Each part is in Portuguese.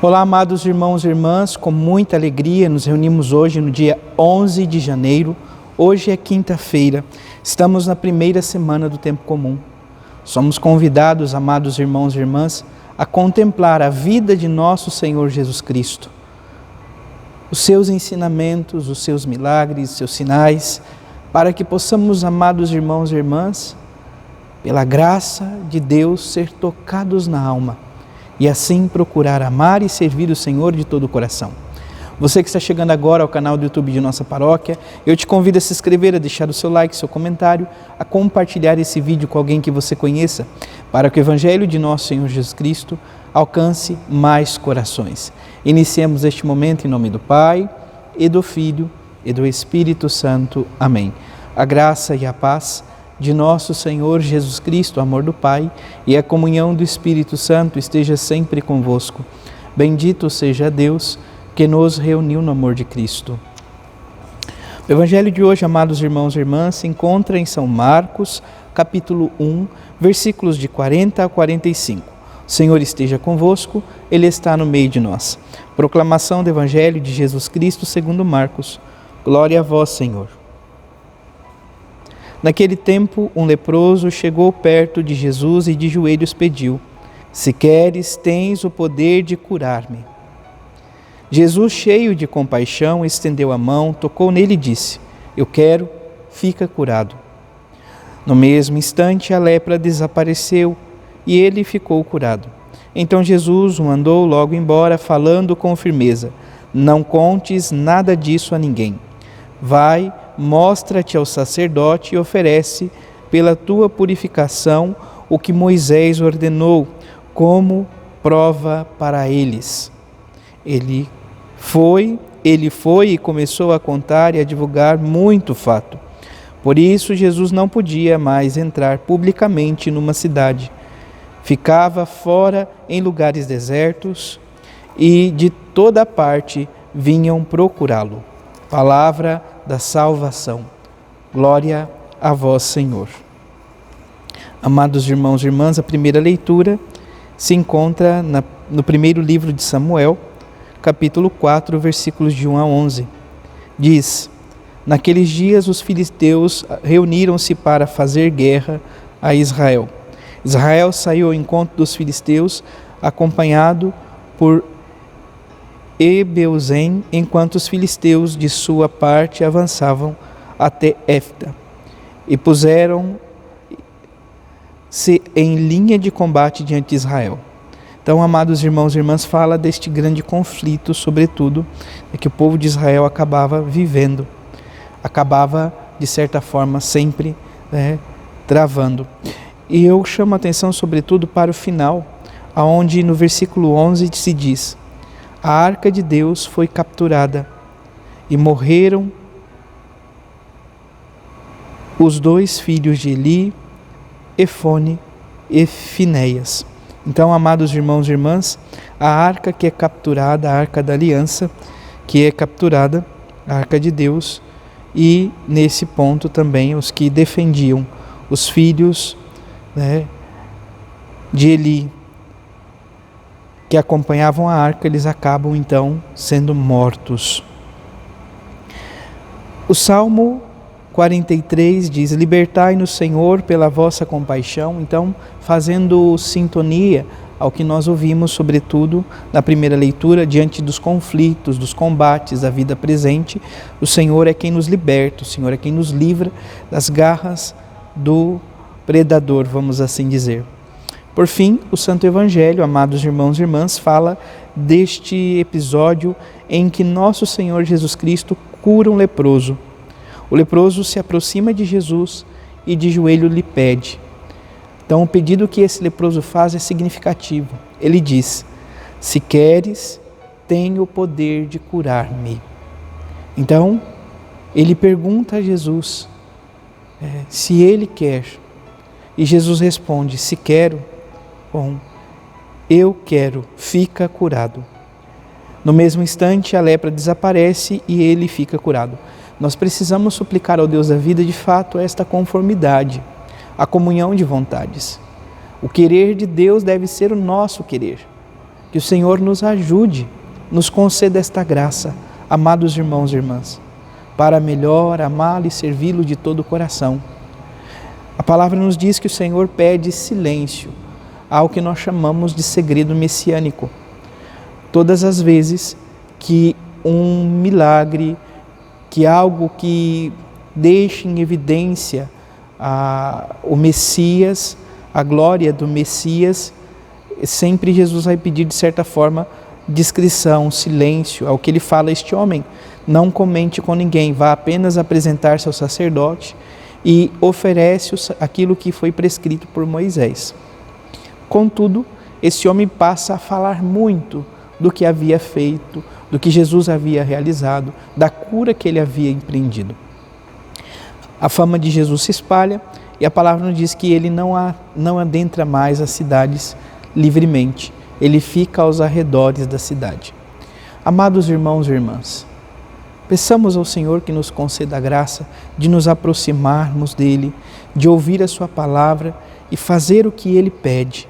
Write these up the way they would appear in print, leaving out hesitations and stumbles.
Olá, amados irmãos e irmãs, com muita alegria nos reunimos hoje no dia 11 de janeiro. Hoje é quinta-feira, estamos na primeira semana do tempo comum. Somos convidados, amados irmãos e irmãs, a contemplar a vida de nosso Senhor Jesus Cristo. Os seus ensinamentos, os seus milagres, os seus sinais, para que possamos, amados irmãos e irmãs, pela graça de Deus, ser tocados na alma e assim procurar amar e servir o Senhor de todo o coração. Você que está chegando agora ao canal do YouTube de nossa paróquia, eu te convido a se inscrever, a deixar o seu like, seu comentário, a compartilhar esse vídeo com alguém que você conheça, para que o Evangelho de nosso Senhor Jesus Cristo alcance mais corações. Iniciemos este momento em nome do Pai, e do Filho, e do Espírito Santo. Amém. A graça e a paz de nosso Senhor Jesus Cristo, o amor do Pai e a comunhão do Espírito Santo esteja sempre convosco. Bendito seja Deus que nos reuniu no amor de Cristo. O Evangelho de hoje, amados irmãos e irmãs, se encontra em São Marcos, capítulo 1, versículos de 40 a 45. O Senhor esteja convosco, Ele está no meio de nós. Proclamação do Evangelho de Jesus Cristo segundo Marcos. Glória a vós, Senhor. Naquele tempo, um leproso chegou perto de Jesus e de joelhos pediu: Se queres, tens o poder de curar-me. Jesus, cheio de compaixão, estendeu a mão, tocou nele e disse: Eu quero, fica curado. No mesmo instante, a lepra desapareceu e ele ficou curado. Então Jesus o mandou logo embora, falando com firmeza: Não contes nada disso a ninguém. Vai, mostra-te ao sacerdote e oferece pela tua purificação o que Moisés ordenou, como prova para eles. Ele foi e começou a contar e a divulgar muito fato. Por isso Jesus não podia mais entrar publicamente numa cidade. Ficava fora em lugares desertos e de toda parte vinham procurá-lo. Palavra da salvação. Glória a vós, Senhor. Amados irmãos e irmãs, a primeira leitura se encontra no primeiro livro de Samuel, capítulo 4, versículos de 1 a 11. Diz: Naqueles dias os filisteus reuniram-se para fazer guerra a Israel. Israel saiu ao encontro dos filisteus, acompanhado por Ebeusém, enquanto os filisteus de sua parte avançavam até Éfta e puseram-se em linha de combate diante de Israel. Então, amados irmãos e irmãs, fala deste grande conflito, sobretudo, que o povo de Israel acabava vivendo, acabava, de certa forma, sempre travando. E eu chamo a atenção, sobretudo, para o final, onde no versículo 11 se diz: A arca de Deus foi capturada e morreram os dois filhos de Eli, Efone e Finéias. Então, amados irmãos e irmãs, a arca que é capturada, a arca da aliança, que é capturada, a arca de Deus, e nesse ponto também os que defendiam os filhos de Eli, que acompanhavam a arca, eles acabam então sendo mortos. O Salmo 43 diz: Libertai-nos, Senhor, pela vossa compaixão. Então, fazendo sintonia ao que nós ouvimos, sobretudo na primeira leitura, diante dos conflitos, dos combates da vida presente, o Senhor é quem nos liberta, o Senhor é quem nos livra das garras do predador, vamos assim dizer. Por fim, o Santo Evangelho, amados irmãos e irmãs, fala deste episódio em que nosso Senhor Jesus Cristo cura um leproso. O leproso se aproxima de Jesus e de joelho lhe pede. Então, o pedido que esse leproso faz é significativo. Ele diz: Se queres, tenho o poder de curar-me. Então, ele pergunta a Jesus se ele quer. E Jesus responde: Se quero, bom, eu quero, fica curado. No mesmo instante, a lepra desaparece e ele fica curado. Nós precisamos suplicar ao Deus da vida, de fato, esta conformidade, a comunhão de vontades. O querer de Deus deve ser o nosso querer. Que o Senhor nos ajude, nos conceda esta graça, amados irmãos e irmãs, para melhor amá-lo e servi-lo de todo o coração. A palavra nos diz que o Senhor pede silêncio ao que nós chamamos de segredo messiânico. Todas as vezes que um milagre, que algo que deixe em evidência o Messias, a glória do Messias, sempre Jesus vai pedir, de certa forma, discrição, silêncio ao que ele fala a este homem. Não comente com ninguém, vá apenas apresentar-se ao sacerdote e oferece aquilo que foi prescrito por Moisés. Contudo, esse homem passa a falar muito do que havia feito, do que Jesus havia realizado, da cura que ele havia empreendido. A fama de Jesus se espalha e a palavra nos diz que ele não adentra mais as cidades livremente, ele fica aos arredores da cidade. Amados irmãos e irmãs, peçamos ao Senhor que nos conceda a graça de nos aproximarmos dele, de ouvir a sua palavra e fazer o que ele pede.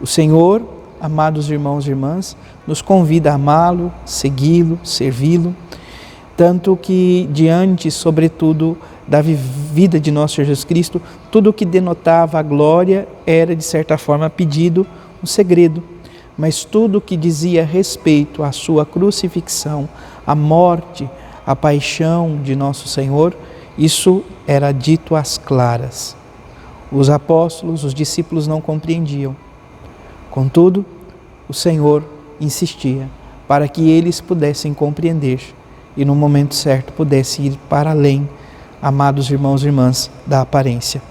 O Senhor, amados irmãos e irmãs, nos convida a amá-lo, segui-lo, servi-lo, tanto que diante, sobretudo, da vida de nosso Jesus Cristo, tudo o que denotava a glória era, de certa forma, pedido um segredo, mas tudo o que dizia respeito à sua crucifixão, à morte, à paixão de nosso Senhor, isso era dito às claras. Os apóstolos, os discípulos não compreendiam. Contudo, o Senhor insistia para que eles pudessem compreender e no momento certo pudessem ir para além, amados irmãos e irmãs, da aparência.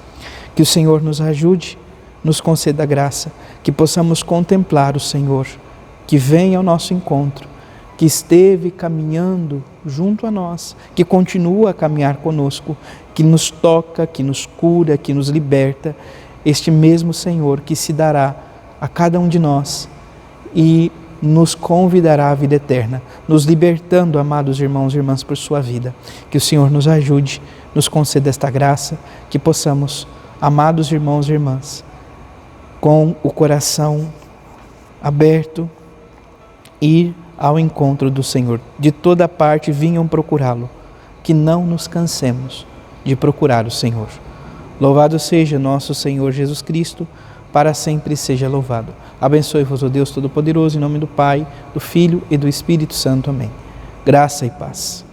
Que o Senhor nos ajude, nos conceda graça, que possamos contemplar o Senhor, que vem ao nosso encontro, que esteve caminhando junto a nós, que continua a caminhar conosco, que nos toca, que nos cura, que nos liberta, este mesmo Senhor que se dará a cada um de nós e nos convidará à vida eterna, nos libertando, amados irmãos e irmãs, por sua vida. Que o Senhor nos ajude, nos conceda esta graça, que possamos, amados irmãos e irmãs, com o coração aberto, ir ao encontro do Senhor. De toda parte vinham procurá-lo, que não nos cansemos de procurar o Senhor. Louvado seja nosso Senhor Jesus Cristo, para sempre seja louvado. Abençoe-vos o Deus Todo-Poderoso, em nome do Pai, do Filho e do Espírito Santo. Amém. Graça e paz.